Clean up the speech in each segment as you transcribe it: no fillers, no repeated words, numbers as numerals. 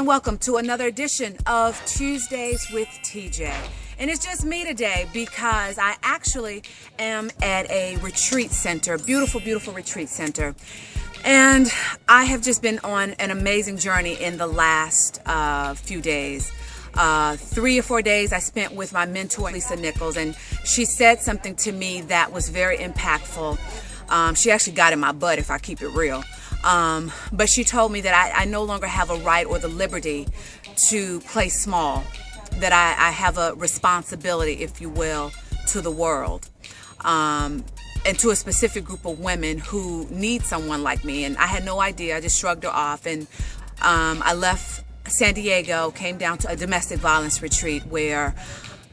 and welcome to another edition of Tuesdays with TJ. And it's just me today because I actually am at a retreat center, beautiful, beautiful retreat center. And I have just been on an amazing journey in the last few days. 3 or 4 days I spent with my mentor, Lisa Nichols, and she said something to me that was very impactful. She actually got in my butt, if I keep it real. But she told me that I no longer have a right or the liberty to play small, that I have a responsibility, if you will, to the world, and to a specific group of women who need someone like me. And I had no idea. I just shrugged her off, and I left San Diego, came down to a domestic violence retreat where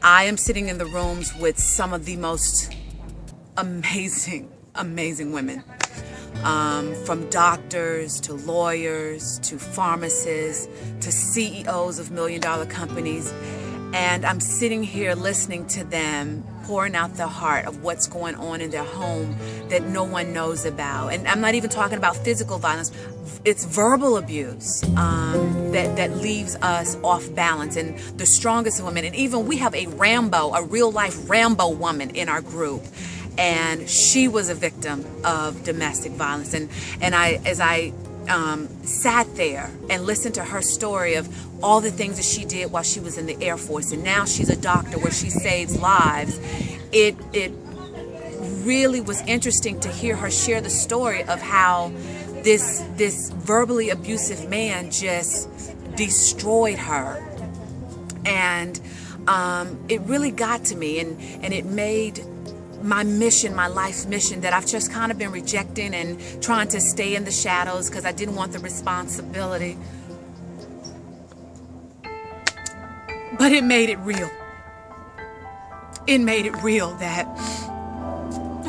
I am sitting in the rooms with some of the most amazing women. From doctors to lawyers to pharmacists to CEOs of million-dollar companies. And I'm sitting here listening to them pouring out their heart of what's going on in their home that no one knows about. And I'm not even talking about physical violence. It's verbal abuse that leaves us off balance. And the strongest women, and even we have a real-life Rambo woman in our group. And she was a victim of domestic violence. And as I sat there and listened to her story of all the things that she did while she was in the Air Force, and now she's a doctor where she saves lives, it really was interesting to hear her share the story of how this verbally abusive man just destroyed her. And it really got to me, and it made my mission, my life's mission, that I've just kind of been rejecting and trying to stay in the shadows because I didn't want the responsibility. But it made it real. It made it real that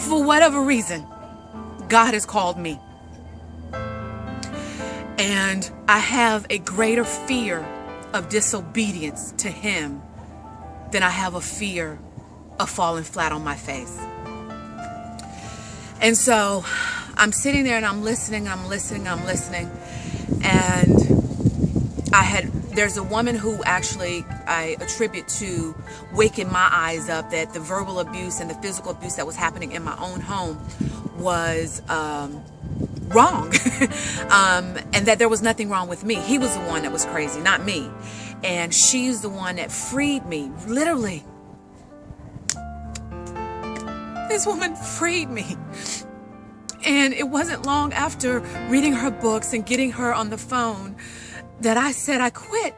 for whatever reason, God has called me. And I have a greater fear of disobedience to Him than I have a fear of falling flat on my face. And so I'm sitting there and I'm listening. And there's a woman who actually I attribute to waking my eyes up that the verbal abuse and the physical abuse that was happening in my own home was wrong. And that there was nothing wrong with me. He was the one that was crazy, not me. And she's the one that freed me, literally. This woman freed me. And it wasn't long after reading her books and getting her on the phone that I said I quit.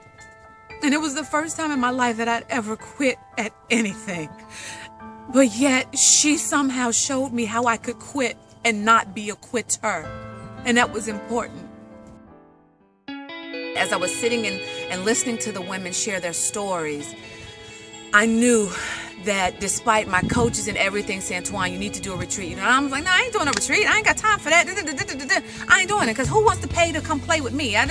And it was the first time in my life that I'd ever quit at anything. But yet she somehow showed me how I could quit and not be a quitter. And that was important. As I was sitting and listening to the women share their stories, I knew that despite my coaches and everything saying, Twan, you need to do a retreat. And I was like, no, I ain't doing a retreat. I ain't got time for that. I ain't doing it because who wants to pay to come play with me? And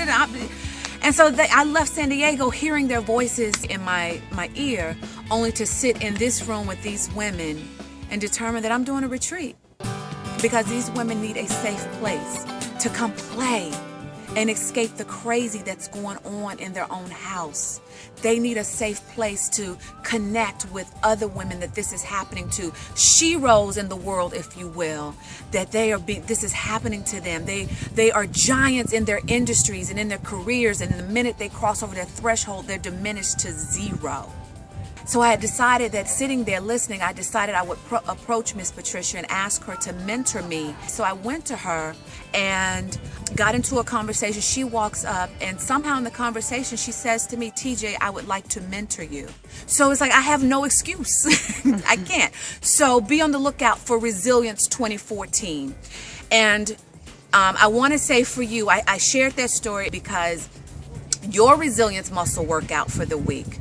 so I left San Diego hearing their voices in my ear, only to sit in this room with these women and determine that I'm doing a retreat because these women need a safe place to come play and escape the crazy that's going on in their own house. They need a safe place to connect with other women that this is happening to. Sheroes in the world, if you will, that this is happening to them. They are giants in their industries and in their careers, and the minute they cross over their threshold, they're diminished to zero. So I had decided that sitting there listening, I decided I would approach Miss Patricia and ask her to mentor me. So I went to her and got into a conversation. She walks up and somehow in the conversation, she says to me, TJ, I would like to mentor you. So it's like, I have no excuse. I can't. So be on the lookout for Resilience 2014. And I want to say for you, I shared that story because your resilience muscle workout for the week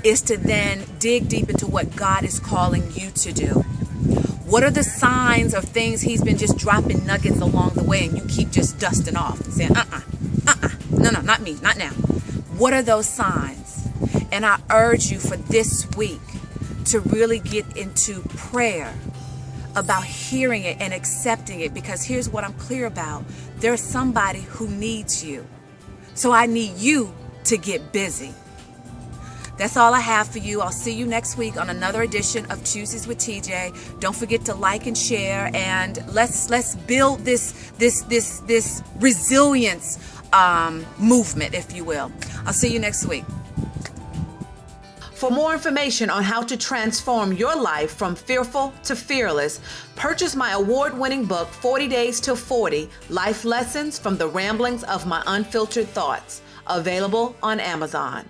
is to then dig deep into what God is calling you to do. What are the signs of things He's been just dropping nuggets along the way and you keep just dusting off and saying, no, not me, not now. What are those signs? And I urge you for this week to really get into prayer about hearing it and accepting it, because here's what I'm clear about. There's somebody who needs you. So I need you to get busy. That's all I have for you. I'll see you next week on another edition of Tuesdays with TJ. Don't forget to like and share, and let's build this resilience movement, if you will. I'll see you next week. For more information on how to transform your life from fearful to fearless, purchase my award-winning book, 40 Days to 40, Life Lessons from the Ramblings of My Unfiltered Thoughts, available on Amazon.